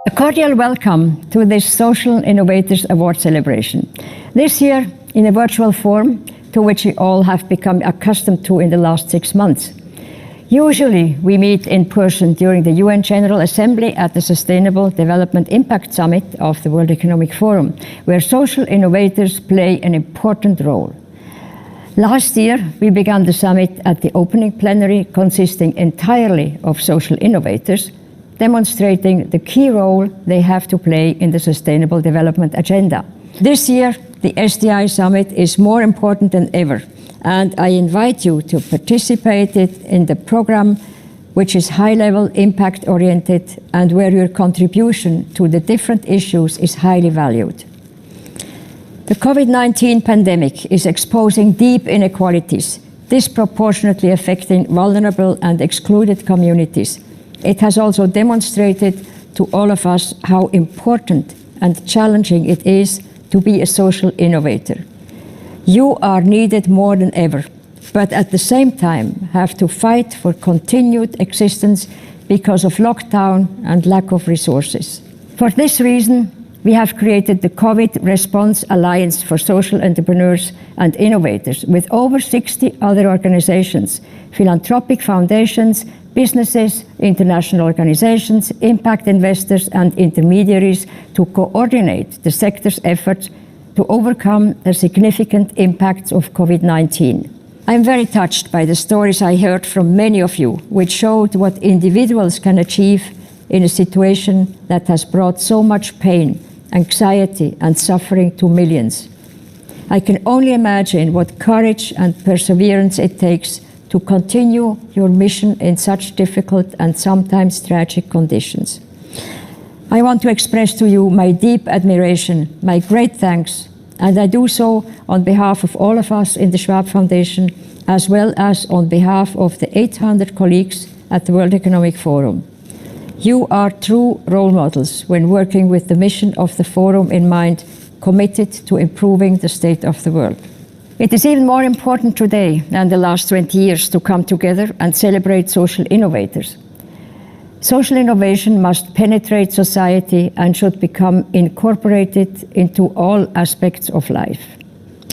A cordial welcome to this Social Innovators Award celebration. This year in a virtual form to which we all have become accustomed to in the last 6 months. Usually we meet in person during the UN General Assembly at the Sustainable Development Impact Summit of the World Economic Forum, where social innovators play an important role. Last year, we began the summit at the opening plenary consisting entirely of social innovators, demonstrating the key role they have to play in the Sustainable Development Agenda. This year, the SDI Summit is more important than ever, and I invite you to participate in the program, which is high-level, impact-oriented, and where your contribution to the different issues is highly valued. The COVID-19 pandemic is exposing deep inequalities, disproportionately affecting vulnerable and excluded communities. It has also demonstrated to all of us how important and challenging it is to be a social innovator. You are needed more than ever, but at the same time have to fight for continued existence because of lockdown and lack of resources. For this reason, we have created the COVID Response Alliance for Social Entrepreneurs and Innovators with over 60 other organizations, philanthropic foundations, businesses, international organizations, impact investors and intermediaries to coordinate the sector's efforts to overcome the significant impacts of COVID-19. I'm very touched by the stories I heard from many of you, which showed what individuals can achieve in a situation that has brought so much pain, anxiety and suffering to millions. I can only imagine what courage and perseverance it takes to continue your mission in such difficult and sometimes tragic conditions. I want to express to you my deep admiration, my great thanks, and I do so on behalf of all of us in the Schwab Foundation, as well as on behalf of the 800 colleagues at the World Economic Forum. You are true role models when working with the mission of the Forum in mind, committed to improving the state of the world. It is even more important today than the last 20 years to come together and celebrate social innovators. Social innovation must penetrate society and should become incorporated into all aspects of life.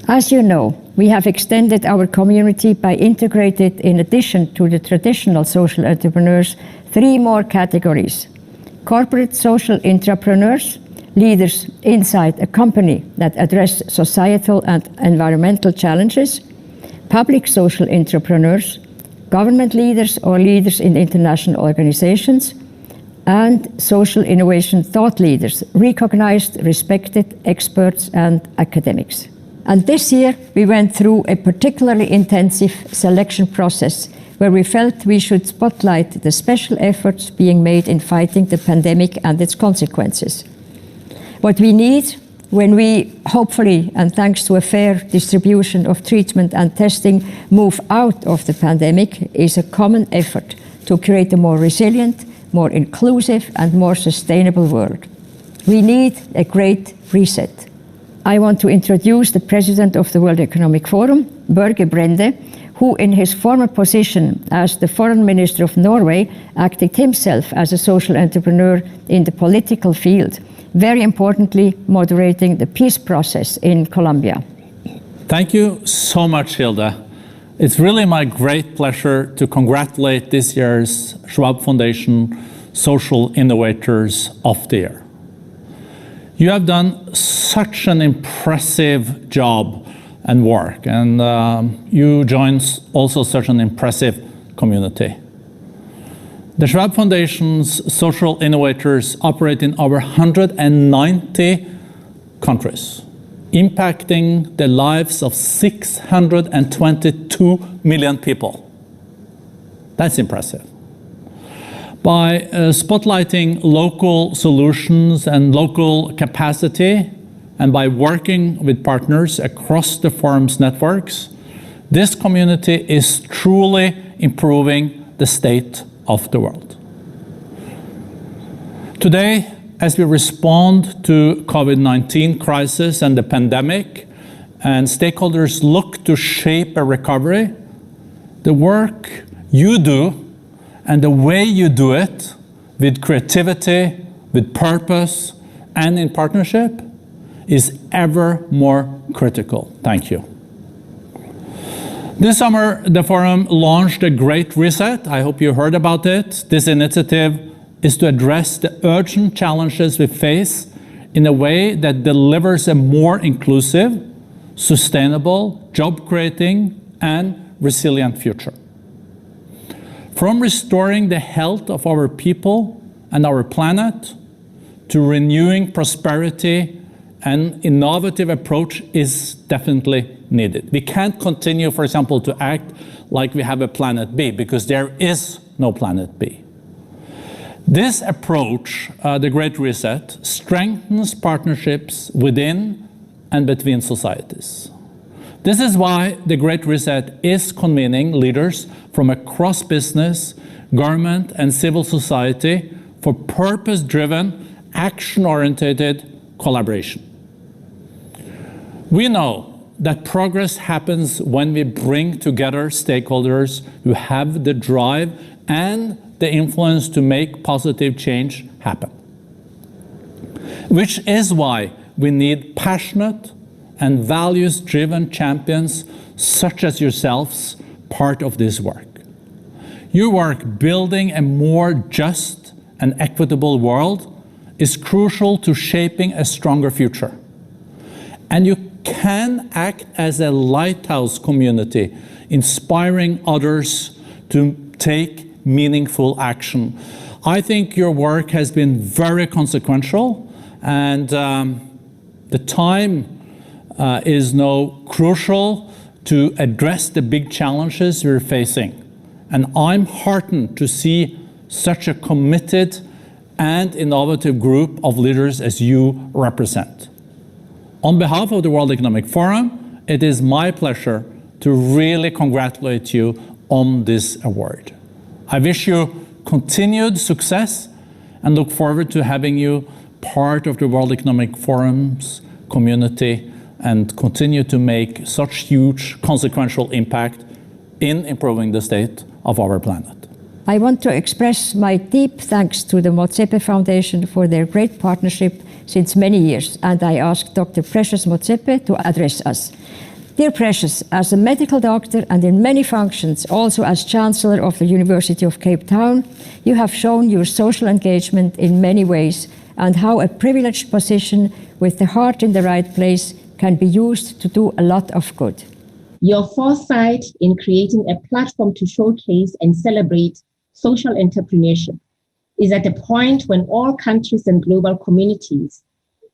As you know, we have extended our community by integrating, in addition to the traditional social entrepreneurs, 3 more categories: corporate social entrepreneurs, leaders inside a company that address societal and environmental challenges, public social entrepreneurs, government leaders or leaders in international organizations, and social innovation thought leaders, recognized, respected experts and academics. And this year we went through a particularly intensive selection process where we felt we should spotlight the special efforts being made in fighting the pandemic and its consequences. What we need when we, hopefully, and thanks to a fair distribution of treatment and testing, move out of the pandemic is a common effort to create a more resilient, more inclusive and more sustainable world. We need a great reset. I want to introduce the President of the World Economic Forum, Børge Brende, who in his former position as the Foreign Minister of Norway acted himself as a social entrepreneur in the political field, very importantly, moderating the peace process in Colombia. Thank you so much, Hilde. It's really my great pleasure to congratulate this year's Schwab Foundation Social Innovators of the Year. You have done such an impressive job and work, and you join also such an impressive community. The Schwab Foundation's Social Innovators operate in over 190 countries, impacting the lives of 622 million people. That's impressive. By spotlighting local solutions and local capacity, and by working with partners across the forum's networks, This community is truly improving the state of the world. Today, as we respond to COVID-19 crisis and the pandemic, and stakeholders look to shape a recovery, the work you do and the way you do it with creativity, with purpose, and in partnership is ever more critical. Thank you. This summer, the forum launched a Great Reset. I hope you heard about it. This initiative is to address the urgent challenges we face in a way that delivers a more inclusive, sustainable, job-creating, and resilient future. From restoring the health of our people and our planet to renewing prosperity, an innovative approach is definitely needed. We can't continue, for example, to act like we have a planet B, because there is no planet B. This approach, the Great Reset, strengthens partnerships within and between societies. This is why the Great Reset is convening leaders from across business, government, and civil society for purpose-driven, action-oriented collaboration. We know that progress happens when we bring together stakeholders who have the drive and the influence to make positive change happen. Which is why we need passionate and values-driven champions such as yourselves part of this work. Your work building a more just and equitable world is crucial to shaping a stronger future. And you can act as a lighthouse community, inspiring others to take meaningful action. I think your work has been very consequential, and the time is now crucial to address the big challenges we're facing. And I'm heartened to see such a committed and innovative group of leaders as you represent. On behalf of the World Economic Forum, it is my pleasure to really congratulate you on this award. I wish you continued success and look forward to having you part of the World Economic Forum's community and continue to make such huge consequential impact in improving the state of our planet. I want to express my deep thanks to the Motsepe Foundation for their great partnership since many years, and I ask Dr. Precious Motsepe to address us. Dear Precious, as a medical doctor and in many functions, also as Chancellor of the University of Cape Town, you have shown your social engagement in many ways and how a privileged position with the heart in the right place can be used to do a lot of good. Your foresight in creating a platform to showcase and celebrate social entrepreneurship is at a point when all countries and global communities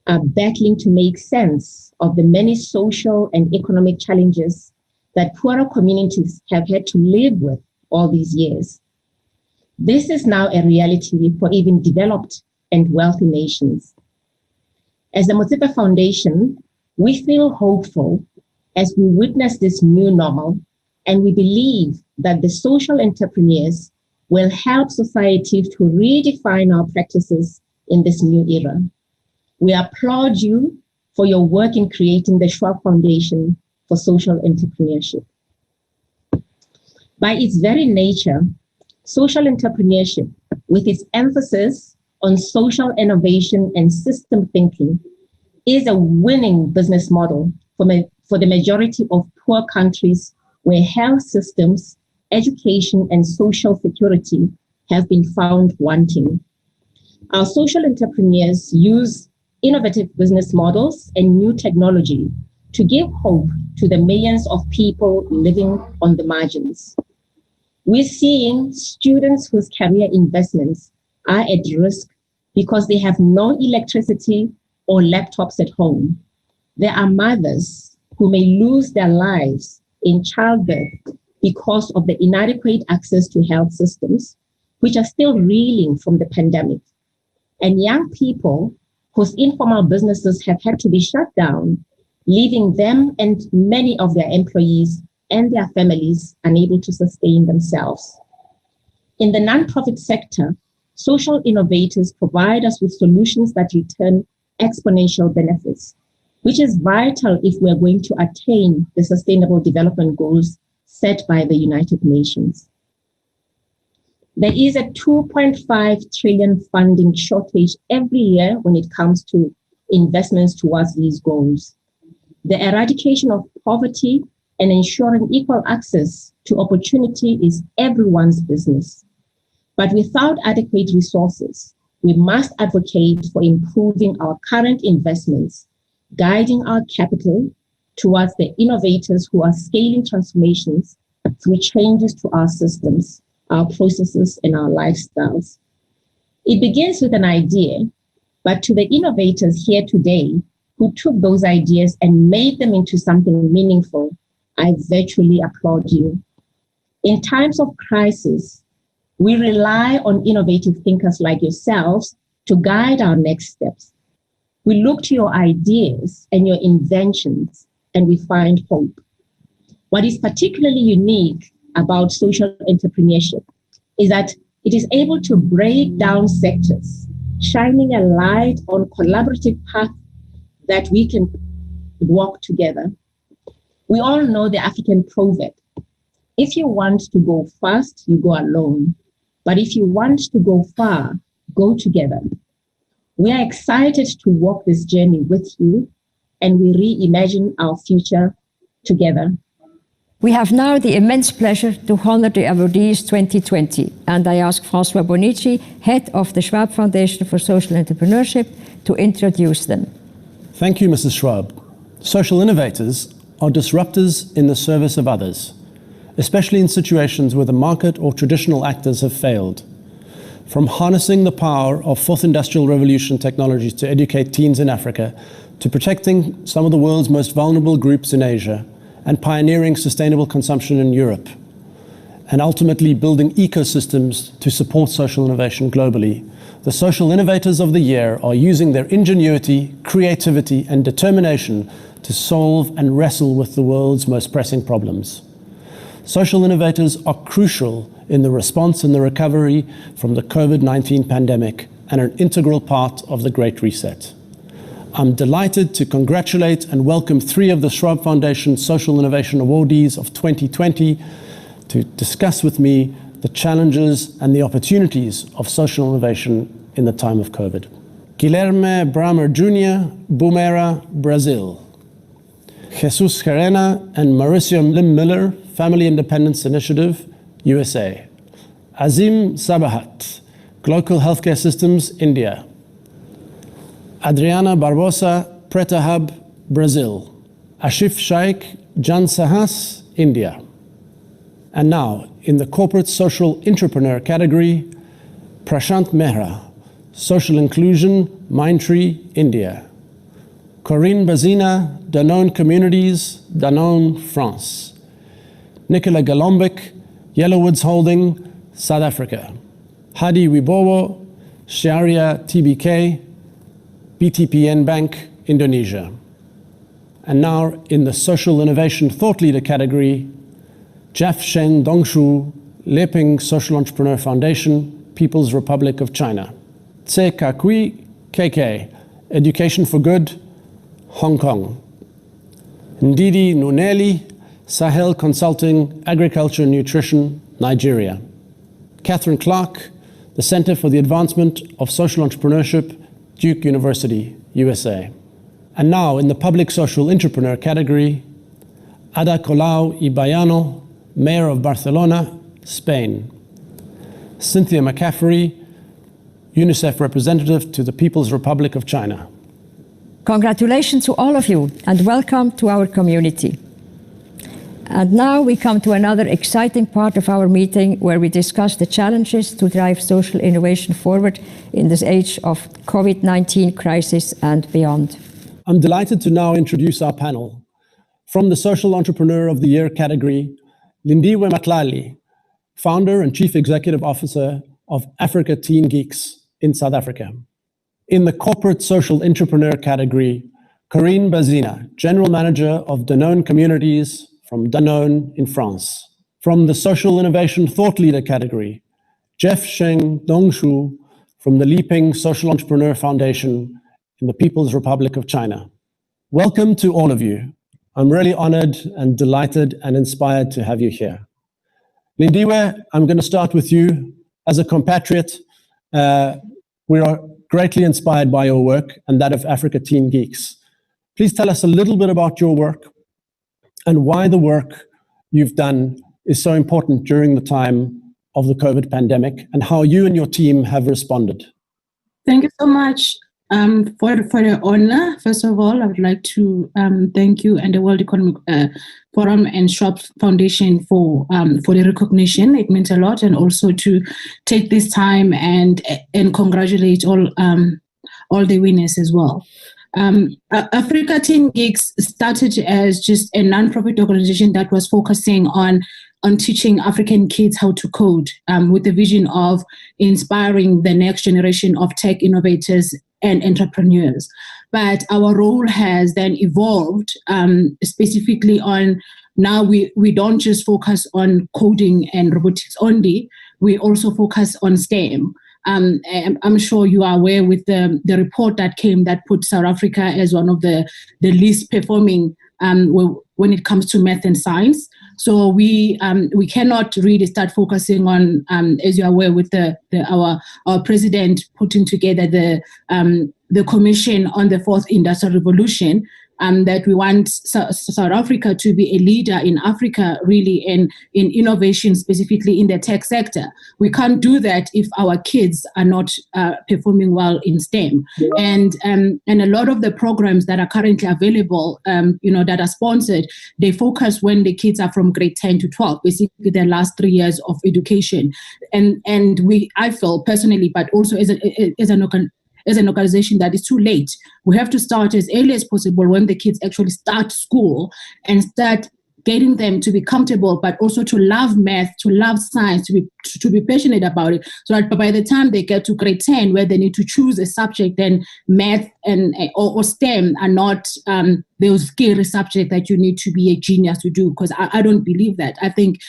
are battling to make sense of the many social and economic challenges that poorer communities have had to live with all these years. This is now a reality for even developed and wealthy nations. As the Motsepe Foundation, we feel hopeful as we witness this new normal, and we believe that the social entrepreneurs will help society to redefine our practices in this new era. We applaud you for your work in creating the Schwab Foundation for Social Entrepreneurship. By its very nature, social entrepreneurship, with its emphasis on social innovation and system thinking, is a winning business model for the majority of poor countries where health systems, education, and social security have been found wanting. Our social entrepreneurs use innovative business models and new technology to give hope to the millions of people living on the margins. We're seeing students whose career investments are at risk because they have no electricity or laptops at home. There are mothers who may lose their lives in childbirth because of the inadequate access to health systems, which are still reeling from the pandemic. And young people whose informal businesses have had to be shut down, leaving them and many of their employees and their families unable to sustain themselves. In the nonprofit sector, social innovators provide us with solutions that return exponential benefits, which is vital if we're going to attain the Sustainable Development Goals set by the United Nations. There is a 2.5 trillion funding shortage every year when it comes to investments towards these goals. The eradication of poverty and ensuring equal access to opportunity is everyone's business. But without adequate resources, we must advocate for improving our current investments, guiding our capital towards the innovators who are scaling transformations through changes to our systems, our processes, and our lifestyles. It begins with an idea, but to the innovators here today who took those ideas and made them into something meaningful, I virtually applaud you. In times of crisis, we rely on innovative thinkers like yourselves to guide our next steps. We look to your ideas and your inventions, and we find hope. What is particularly unique about social entrepreneurship is that it is able to break down sectors, shining a light on collaborative paths that we can walk together. We all know the African proverb, if you want to go fast, you go alone. But if you want to go far, go together. We are excited to walk this journey with you, and we reimagine our future together. We have now the immense pleasure to honor the awardees 2020, and I ask François Bonici, head of the Schwab Foundation for Social Entrepreneurship, to introduce them. Thank you, Mrs. Schwab. Social innovators are disruptors in the service of others, especially in situations where the market or traditional actors have failed. From harnessing the power of fourth industrial revolution technologies to educate teens in Africa, to protecting some of the world's most vulnerable groups in Asia, and pioneering sustainable consumption in Europe, and ultimately building ecosystems to support social innovation globally, the social innovators of the year are using their ingenuity, creativity, and determination to solve and wrestle with the world's most pressing problems. Social innovators are crucial in the response and the recovery from the COVID-19 pandemic and an integral part of the Great Reset. I'm delighted to congratulate and welcome 3 of the Schwab Foundation Social Innovation Awardees of 2020 to discuss with me the challenges and the opportunities of social innovation in the time of COVID. Guilherme Bramer Jr., Boomera, Brazil. Jesus Gerena and Mauricio Lim Miller, Family Independence Initiative, USA. Azim Sabahat, Global Healthcare Systems, India. Adriana Barbosa, Preta Hub, Brazil. Ashif Shaikh, Jan Sahas, India. And now, in the Corporate Social Entrepreneur category, Prashant Mehra, Social Inclusion, Mindtree, India. Corinne Bazina, Danone Communities, Danone, France. Nicola Galombik, Yellowwoods Holding, South Africa. Hadi Wibowo, Sharia TBK, BTPN Bank, Indonesia. And now in the Social Innovation Thought Leader category, Jeff Shen Dongshu, Leping Social Entrepreneur Foundation, People's Republic of China. Tse Kakui, KK, Education for Good, Hong Kong. Ndidi Nuneli, Sahel Consulting, Agriculture and Nutrition, Nigeria. Catherine Clark, the Center for the Advancement of Social Entrepreneurship, Duke University, USA. And now in the Public Social Entrepreneur category, Ada Colau Ibayano, Mayor of Barcelona, Spain. Cynthia McCaffrey, UNICEF representative to the People's Republic of China. Congratulations to all of you and welcome to our community. And now we come to another exciting part of our meeting where we discuss the challenges to drive social innovation forward in this age of COVID-19 crisis and beyond. I'm delighted to now introduce our panel. From the Social Entrepreneur of the Year category, Lindiwe Matlali, founder and chief executive officer of Africa Teen Geeks in South Africa. In the Corporate Social Entrepreneur category, Corinne Bazina, general manager of Danone Communities, from Danone in France. From the Social Innovation Thought Leader category, Jeff Sheng Dongshu from the Liping Social Entrepreneur Foundation in the People's Republic of China. Welcome to all of you. I'm really honored and delighted and inspired to have you here. Lindiwe, I'm going to start with you. As a compatriot, we are greatly inspired by your work and that of Africa Teen Geeks. Please tell us a little bit about your work and why the work you've done is so important during the time of the COVID pandemic and how you and your team have responded. Thank you so much for the honor. First of all, I would like to thank you and the World Economic Forum and Schwab Foundation for the recognition. It means a lot, and also to take this time and congratulate all the winners as well. Africa Teen Geeks started as just a non-profit organization that was focusing on teaching African kids how to code, with the vision of inspiring the next generation of tech innovators and entrepreneurs. But our role has then evolved specifically on now we don't just focus on coding and robotics only, we also focus on STEM. I'm sure you are aware with the report that came that put South Africa as one of the least performing when it comes to math and science. So we cannot really start focusing on, as you are aware, with our president putting together the Commission on the Fourth Industrial Revolution, that we want South Africa to be a leader in Africa, really in innovation, specifically in the tech sector. We can't do that if our kids are not performing well in STEM. And a lot of the programs that are currently available, that are sponsored, they focus when the kids are from grade 10 to 12, basically their last 3 years of education. And I feel personally, but also as an organization, that is too late. We have to start as early as possible when the kids actually start school and start getting them to be comfortable, but also to love math, to love science, to be passionate about it, so that by the time they get to grade 10, where they need to choose a subject, then math or STEM are not those scary subjects that you need to be a genius to do, because I don't believe that. I think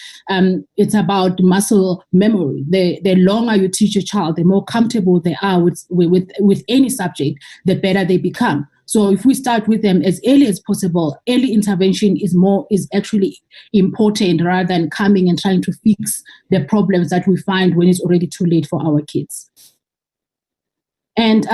it's about muscle memory. The longer you teach a child, the more comfortable they are with any subject, the better they become. So if we start with them as early as possible, early intervention is actually important, rather than coming and trying to fix the problems that we find when it's already too late for our kids. And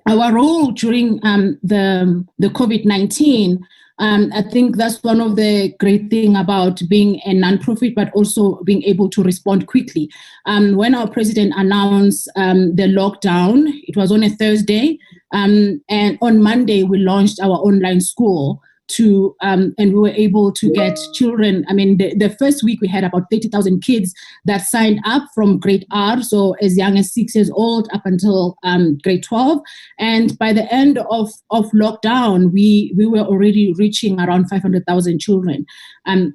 our role during the COVID-19, I think that's one of the great things about being a nonprofit, but also being able to respond quickly. When our president announced the lockdown, it was on a Thursday, and on Monday we launched our online school and we were able to get children. I mean, the first week we had about 30,000 kids that signed up from grade R, so as young as 6 years old up until grade 12. And by the end of lockdown, we were already reaching around 500,000 children.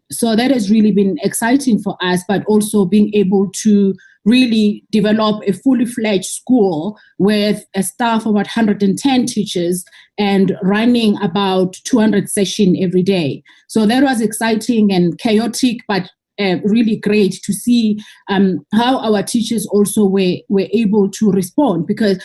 So that has really been exciting for us, but also being able to really develop a fully fledged school with a staff of about 110 teachers and running about 200 sessions every day. So that was exciting and chaotic, but really great to see how our teachers also were able to respond, because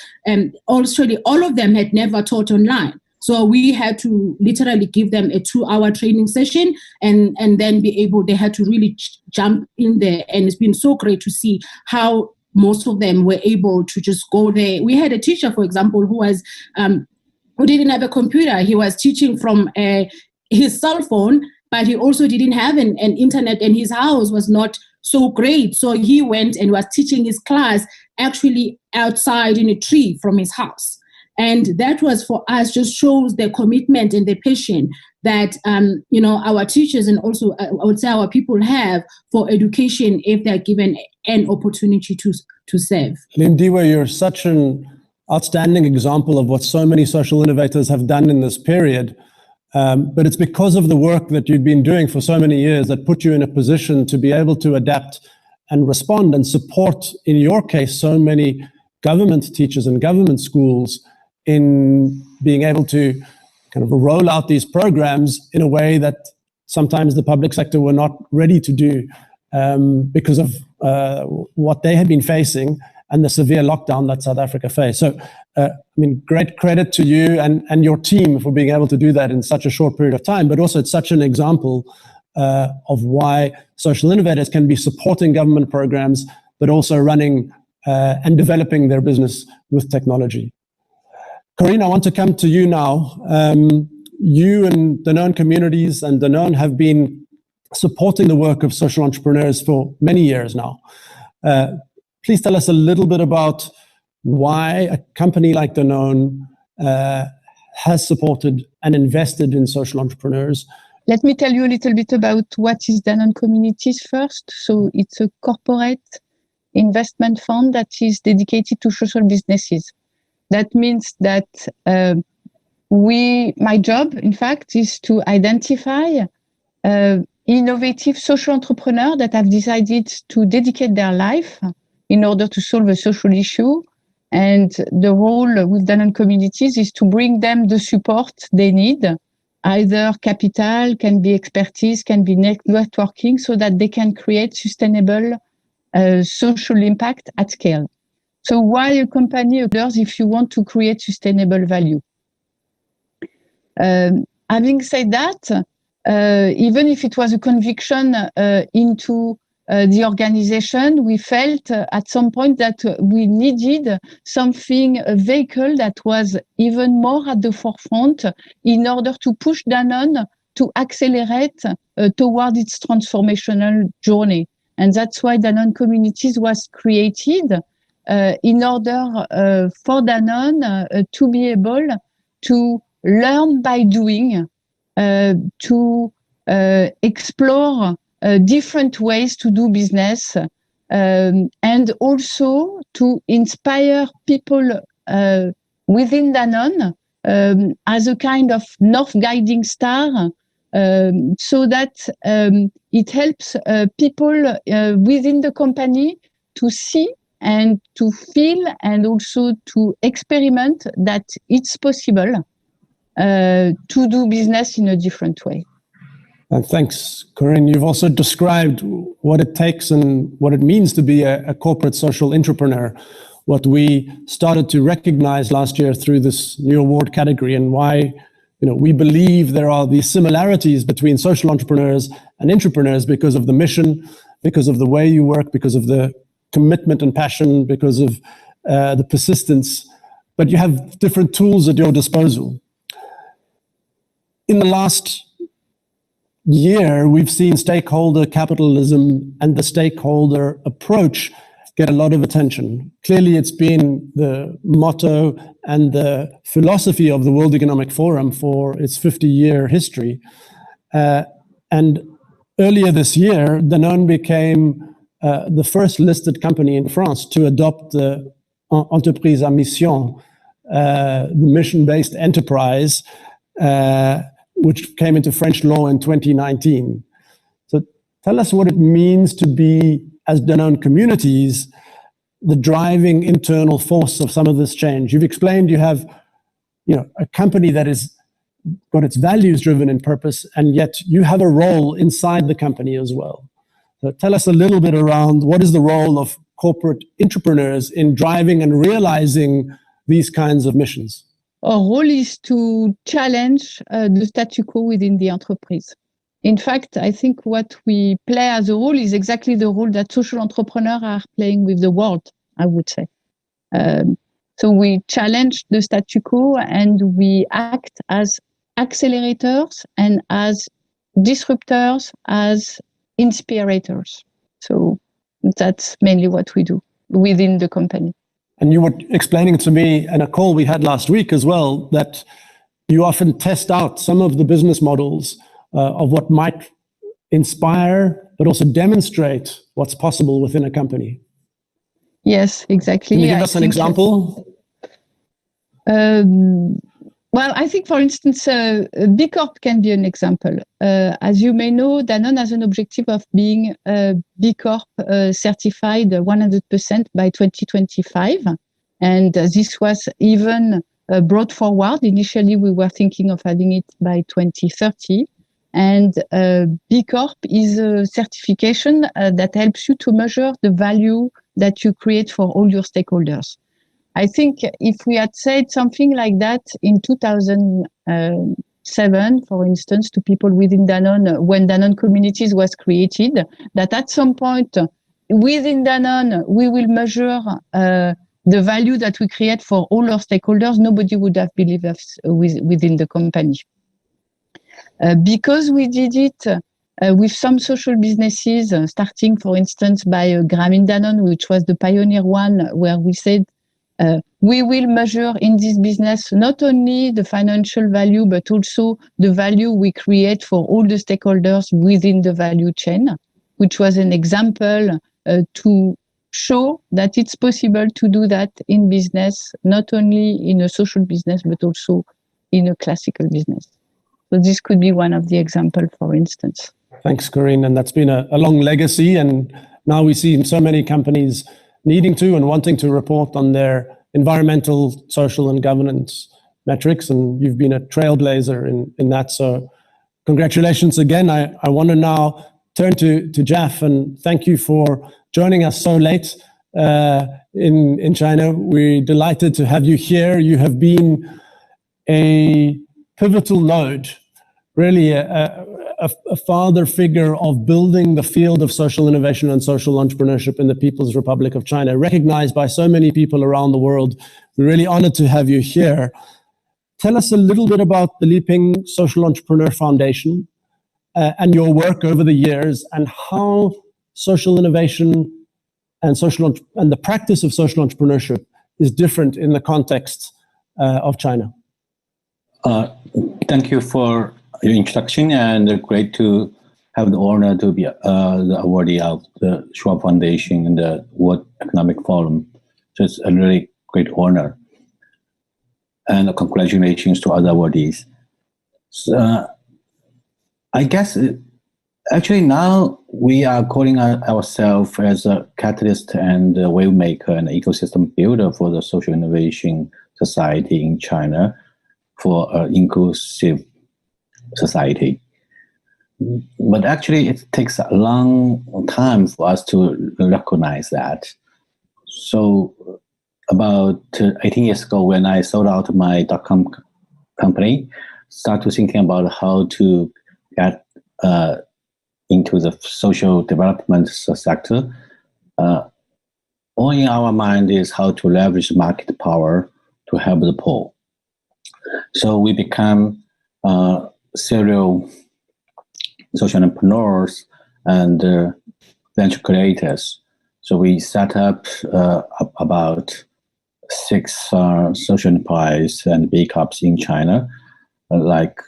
also all of them had never taught online. So we had to literally give them a 2-hour training session and then they had to really jump in there. And it's been so great to see how most of them were able to just go there. We had a teacher, for example, who didn't have a computer. He was teaching from his cell phone, but he also didn't have an internet, and his house was not so great. So he went and was teaching his class actually outside in a tree from his house. And that was, for us, just shows the commitment and the passion that, our teachers and also, I would say, our people have for education if they're given an opportunity to serve. Lindiwe, you're such an outstanding example of what so many social innovators have done in this period. But it's because of the work that you've been doing for so many years that put you in a position to be able to adapt and respond and support, in your case, so many government teachers and government schools in being able to kind of roll out these programs in a way that sometimes the public sector were not ready to do because of what they had been facing and the severe lockdown that South Africa faced. So, I mean, great credit to you and your team for being able to do that in such a short period of time, but also it's such an example of why Social Innovators can be supporting government programs, but also running and developing their business with technology. Corinne, I want to come to you now. You and Danone Communities and Danone have been supporting the work of social entrepreneurs for many years now. Please tell us a little bit about why a company like Danone has supported and invested in social entrepreneurs. Let me tell you a little bit about what is Danone Communities first. So it's a corporate investment fund that is dedicated to social businesses. That means that my job, in fact, is to identify innovative social entrepreneurs that have decided to dedicate their life in order to solve a social issue. And the role with Danone Communities is to bring them the support they need, either capital, can be expertise, can be networking, so that they can create sustainable social impact at scale. So why a company occurs if you want to create sustainable value? Having said that, even if it was a conviction into the organization, we felt at some point that we needed something, a vehicle that was even more at the forefront in order to push Danone to accelerate toward its transformational journey. And that's why Danone Communities was created in order for Danone to be able to learn by doing, to explore different ways to do business, and also to inspire people within Danone as a kind of north guiding star, so that it helps people within the company to see and to feel and also to experiment that it's possible to do business in a different way. And thanks, Corinne. You've also described what it takes and what it means to be a corporate social entrepreneur, what we started to recognize last year through this new award category, and why we believe there are these similarities between social entrepreneurs and entrepreneurs because of the mission, because of the way you work, because of the commitment and passion, because of the persistence, but you have different tools at your disposal. In the last year, we've seen stakeholder capitalism and the stakeholder approach get a lot of attention. Clearly, it's been the motto and the philosophy of the World Economic Forum for its 50-year history. And earlier this year, Danone became the first listed company in France to adopt the entreprise à mission, the mission-based enterprise, which came into French law in 2019. So tell us what it means to be, as Danone Communities, the driving internal force of some of this change. You've explained you have a company that is got its values driven in purpose, and yet you have a role inside the company as well. So tell us a little bit around what is the role of corporate entrepreneurs in driving and realizing these kinds of missions. Our role is to challenge the status quo within the enterprise. In fact, I think what we play as a role is exactly the role that social entrepreneurs are playing with the world, I would say. So we challenge the status quo and we act as accelerators and as disruptors, as inspirators. So that's mainly what we do within the company. And you were explaining to me in a call we had last week as well, that you often test out some of the business models of what might inspire, but also demonstrate what's possible within a company. Yes, exactly. Can you give us an example? Well, I think, for instance, B Corp can be an example. As you may know, Danone has an objective of being B Corp certified 100% by 2025. And this was even brought forward. Initially, we were thinking of having it by 2030. And B Corp is a certification that helps you to measure the value that you create for all your stakeholders. I think if we had said something like that in 2007, for instance, to people within Danone, when Danone Communities was created, that at some point within Danone, we will measure the value that we create for all our stakeholders, nobody would have believed us within the company. Because we did it with some social businesses, starting, for instance, by Grameen Danone, which was the pioneer one, where we said, we will measure in this business not only the financial value, but also the value we create for all the stakeholders within the value chain, which was an example to show that it's possible to do that in business, not only in a social business, but also in a classical business. So this could be one of the examples, for instance. Thanks, Corinne. And that's been a long legacy. And now we see so many companies needing to and wanting to report on their environmental, social, and governance metrics. And you've been a trailblazer in that. So congratulations again. I want to now turn to Jeff and thank you for joining us so late in China. We're delighted to have you here. You have been a pivotal node, really a father figure of building the field of social innovation and social entrepreneurship in the People's Republic of China, recognized by so many people around the world. We're really honored to have you here. Tell us a little bit about the Liping Social Entrepreneur Foundation and your work over the years, and how social innovation and the practice of social entrepreneurship is different in the context of China. Thank you for your introduction, and great to have the honor to be the awardee of the Schwab Foundation and the World Economic Forum. So it's a really great honor. And congratulations to other awardees. So, I guess actually now we are calling ourselves as a catalyst and a wave maker and ecosystem builder for the social innovation society in China, for an inclusive society. But actually it takes a long time for us to recognize that. So about 18 years ago, when I sold out my .com company, started thinking about how to get into the social development sector. All in our mind is how to leverage market power to help the poor. So we become serial social entrepreneurs and venture creators. So we set up about 6 social enterprise and B Corps in China, like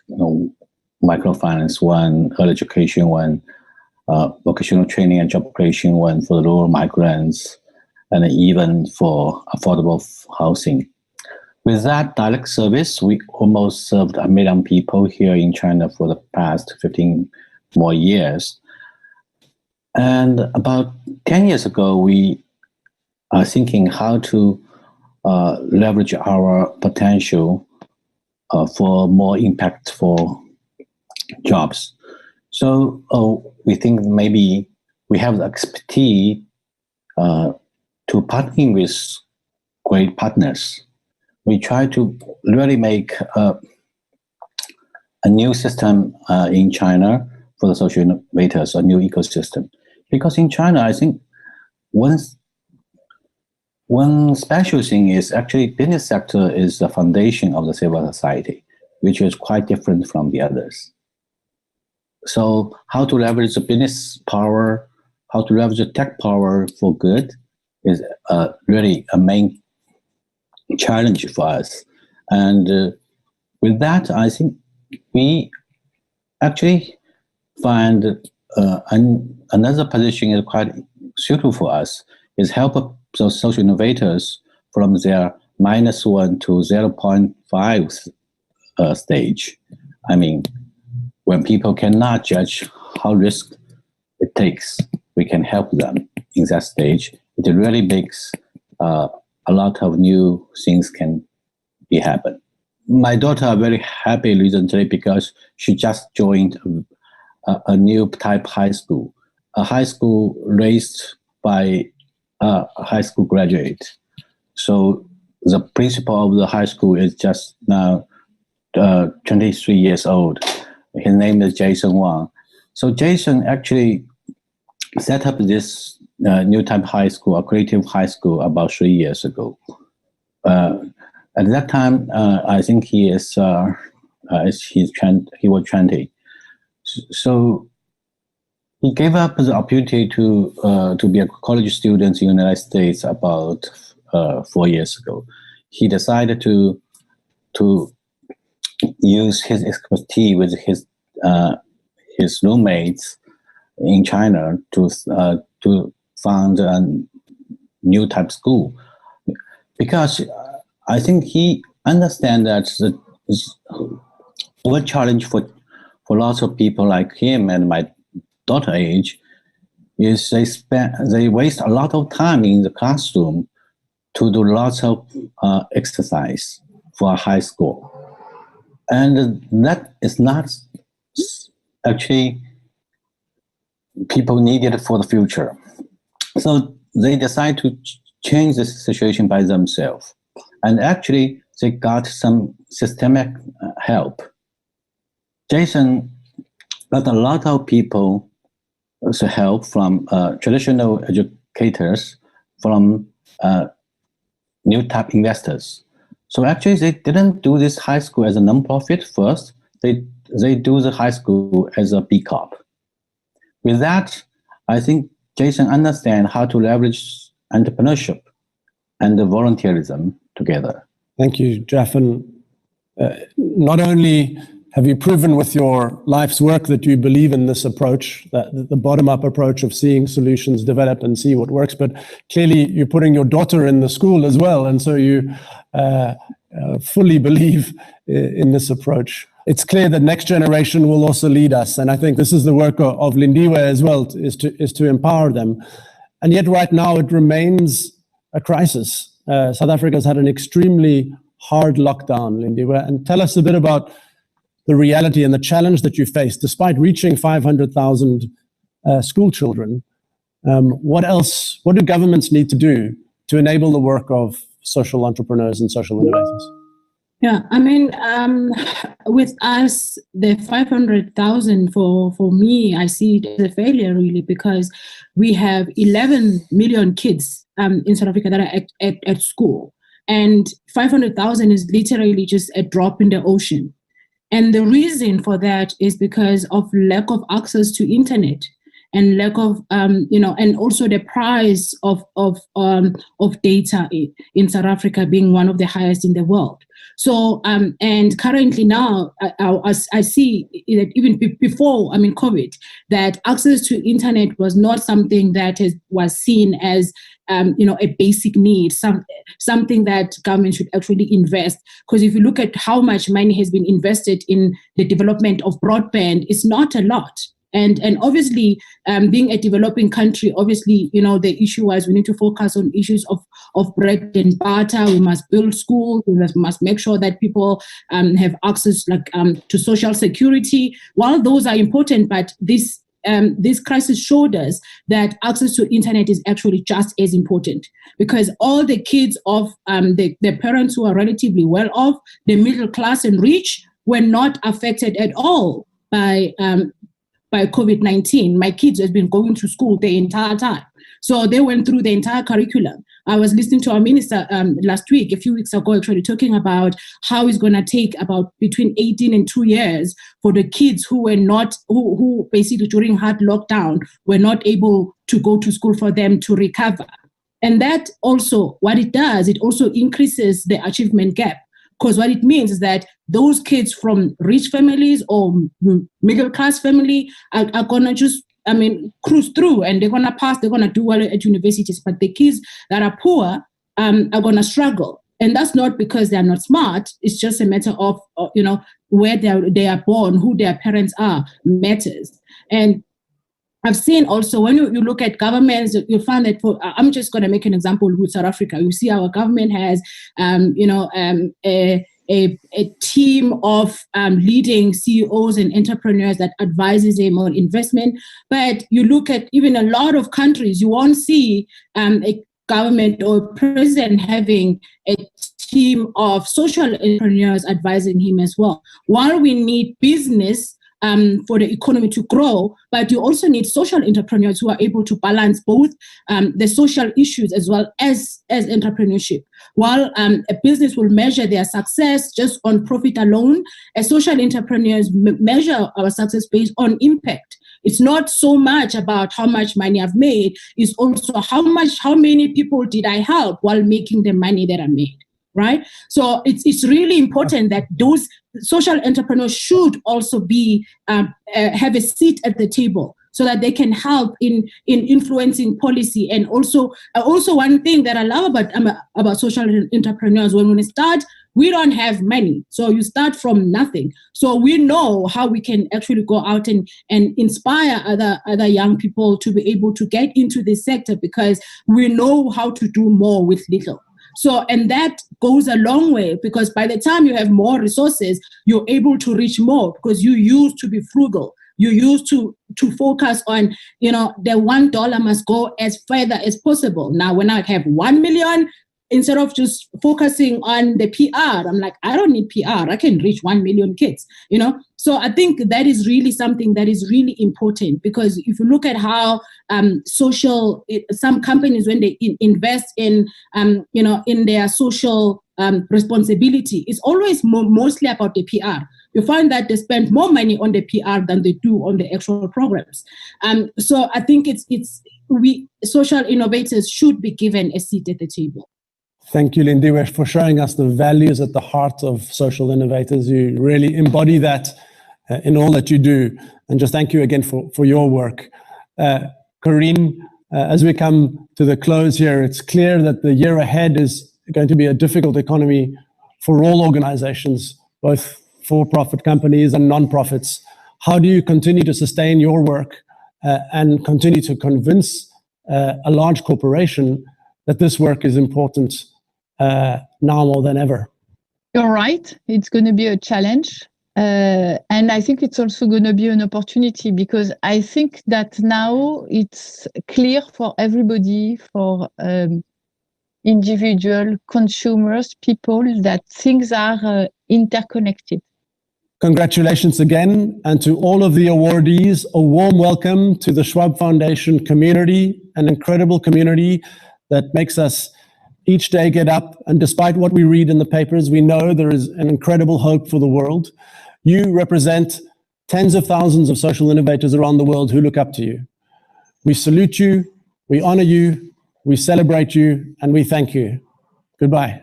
microfinance one, early education one, vocational training and job creation one for the rural migrants, and even for affordable housing. With that direct service, we almost served 1 million people here in China for the past 15 more years. And about 10 years ago, we are thinking how to leverage our potential for more impactful jobs. So we think maybe we have the expertise to partner with great partners. We try to really make a new system in China for the social innovators, a new ecosystem. Because in China, I think one special thing is actually business sector is the foundation of the civil society, which is quite different from the others. So how to leverage the business power, how to leverage the tech power for good is really a main challenge for us. And with that, I think we actually find another position is quite suitable for us, is help those social innovators from their -1 to 0.5 stage. I mean, when people cannot judge how risk it takes, we can help them in that stage. It really makes a lot of new things can be happen. My daughter are very happy recently because she just joined a new type high school, a high school raised by a high school graduate. So the principal of the high school is just now 23 years old. His name is Jason Wang. So Jason actually set up this new type high school, a creative high school, about 3 years ago. At that time, I think he was 20. So he gave up the opportunity to be a college student in the United States about 4 years ago. He decided to use his expertise with his roommates in China to found a new type school, because I think he understands that one challenge for lots of people like him and my daughter age is they waste a lot of time in the classroom to do lots of exercise for a high school. And that is not actually people needed for the future. So they decide to change the situation by themselves. And actually, they got some systemic help. Jason got a lot of people help from traditional educators, from new type investors. So actually, they didn't do this high school as a non-profit first. They do the high school as a B Corp. With that, I think Jason understands how to leverage entrepreneurship and the volunteerism together. Thank you, Jeff. And not only have you proven with your life's work that you believe in this approach, that the bottom-up approach of seeing solutions develop and see what works, but clearly you're putting your daughter in the school as well, and so you fully believe in this approach. It's clear that next generation will also lead us, and I think this is the work of Lindiwe as well, is to empower them. And yet right now it remains a crisis. South Africa has had an extremely hard lockdown, Lindiwe, and tell us a bit about the reality and the challenge that you face, despite reaching 500,000 school children. What do governments need to do to enable the work of social entrepreneurs and social innovators? Yeah, I mean, with us, the 500,000 for me, I see it as a failure really, because we have 11 million kids in South Africa that are at school, and 500,000 is literally just a drop in the ocean. And the reason for that is because of lack of access to internet and lack of, and also the price of data in South Africa being one of the highest in the world. So, and currently now, I see that even before, COVID, that access to internet was not something that was seen as, a basic need, something that government should actually invest. Because if you look at how much money has been invested in the development of broadband, it's not a lot. And obviously, being a developing country, obviously, the issue was we need to focus on issues of bread and butter. We must build schools. We must make sure that people have access to social security. While those are important, but this crisis showed us that access to internet is actually just as important, because all the kids of the parents who are relatively well off, the middle class and rich, were not affected at all by COVID-19. My kids have been going to school the entire time. So they went through the entire curriculum. I was listening to our minister last week, a few weeks ago, actually talking about how it's going to take about between 18 and 2 years for the kids who were not, who basically during hard lockdown were not able to go to school, for them to recover. And that also, what it does, it also increases the achievement gap. Because what it means is that those kids from rich families or middle class family are going to just, cruise through, and they're going to pass, they're going to do well at universities. But the kids that are poor are going to struggle. And that's not because they're not smart. It's just a matter of, where they are born, who their parents are matters. And I've seen also, when you look at governments, you'll find that I'm just going to make an example with South Africa. You see our government has, a a team of leading CEOs and entrepreneurs that advises them on investment. But you look at even a lot of countries, you won't see a government or president having a team of social entrepreneurs advising him as well. While we need business for the economy to grow, but you also need social entrepreneurs who are able to balance both the social issues as well as entrepreneurship. While a business will measure their success just on profit alone, as social entrepreneurs measure our success based on impact. It's not so much about how much money I've made, it's also how many people did I help while making the money that I made. Right? So it's really important that those social entrepreneurs should also be have a seat at the table so that they can help in influencing policy. And also one thing that I love about social entrepreneurs, when we start, we don't have money. So you start from nothing. So we know how we can actually go out and inspire other young people to be able to get into this sector, because we know how to do more with little. So, and that goes a long way, because by the time you have more resources, you're able to reach more, because you used to be frugal. You used to focus on, the $1 must go as further as possible. Now, when I have 1 million, instead of just focusing on the PR, I'm like, I don't need PR. I can reach 1 million kids, So I think that is really something that is really important, because if you look at how some companies, when they invest in their social responsibility, it's always mostly about the PR. You find that they spend more money on the PR than they do on the actual programs. So I think we social innovators should be given a seat at the table. Thank you, Lindiwe, for showing us the values at the heart of Social Innovators. You really embody that in all that you do. And just thank you again for your work. Corinne, as we come to the close here, it's clear that the year ahead is going to be a difficult economy for all organizations, both for-profit companies and non-profits. How do you continue to sustain your work and continue to convince a large corporation that this work is important now more than ever? You're right. It's going to be a challenge. And I think it's also going to be an opportunity, because I think that now it's clear for everybody, for individual consumers, people, that things are interconnected. Congratulations again, and to all of the awardees, a warm welcome to the Schwab Foundation community, an incredible community that makes us each day get up, and despite what we read in the papers, we know there is an incredible hope for the world. You represent tens of thousands of social innovators around the world who look up to you. We salute you, we honor you, we celebrate you, and we thank you. Goodbye.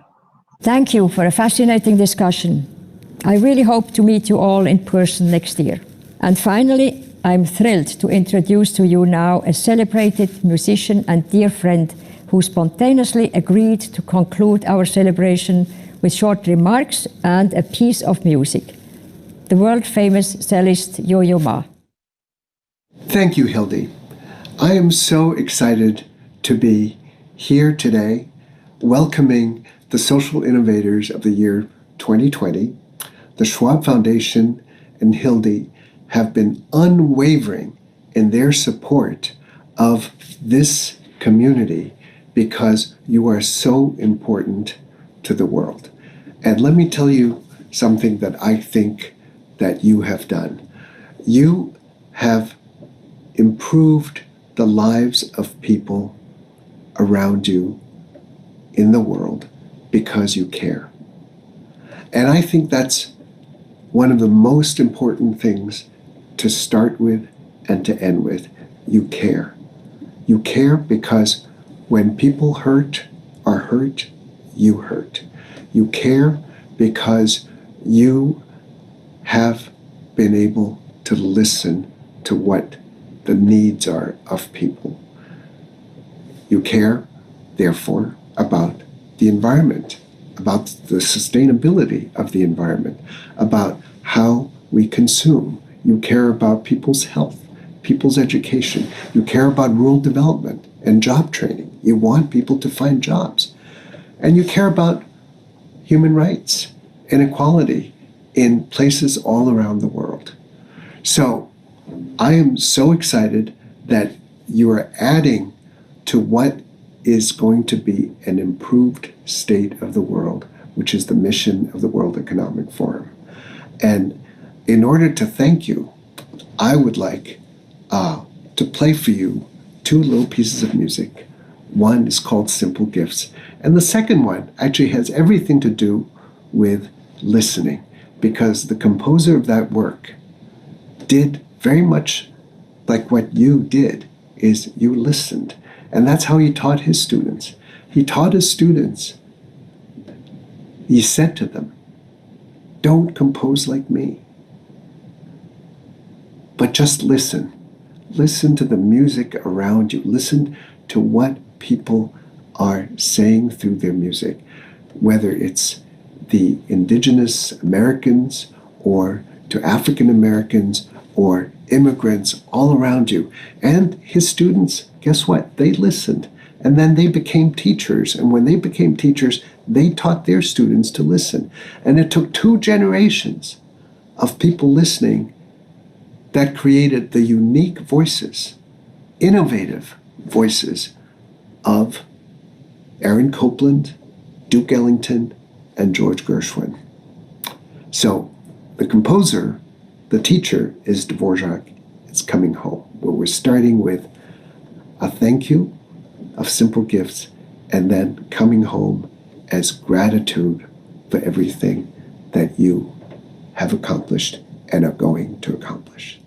Thank you for a fascinating discussion. I really hope to meet you all in person next year. And finally, I'm thrilled to introduce to you now a celebrated musician and dear friend who spontaneously agreed to conclude our celebration with short remarks and a piece of music. The world-famous cellist Yo-Yo Ma. Thank you, Hildy. I am so excited to be here today, welcoming the Social Innovators of the year 2020. The Schwab Foundation and Hildy have been unwavering in their support of this community, because you are so important to the world. And let me tell you something that I think that you have done. You have improved the lives of people around you in the world because you care. And I think that's one of the most important things to start with and to end with. You care. You care because when people are hurt, you hurt. You care because you have been able to listen to what the needs are of people. You care, therefore, about the environment, about the sustainability of the environment, about how we consume. You care about people's health, people's education. You care about rural development and job training. You want people to find jobs. And you care about human rights inequality in places all around the world. So I am so excited that you are adding to what is going to be an improved state of the world, which is the mission of the World Economic Forum. And in order to thank you, I would like to play for you two little pieces of music. One is called Simple Gifts, and the second one actually has everything to do with listening, because the composer of that work did very much like what you did, is you listened. And that's how he taught his students. He taught his students, he said to them, don't compose like me, but just listen. Listen to the music around you. Listen to what people are saying through their music, whether it's the indigenous Americans or to African Americans or immigrants all around you. And his students, guess what? They listened. And then they became teachers. And when they became teachers, they taught their students to listen. And it took 2 generations of people listening that created the unique voices, innovative voices of Aaron Copland, Duke Ellington, and George Gershwin. So the composer, the teacher, is Dvorak. It's Coming Home, where we're starting with a thank you of Simple Gifts, and then coming home as gratitude for everything that you have accomplished and are going to accomplish.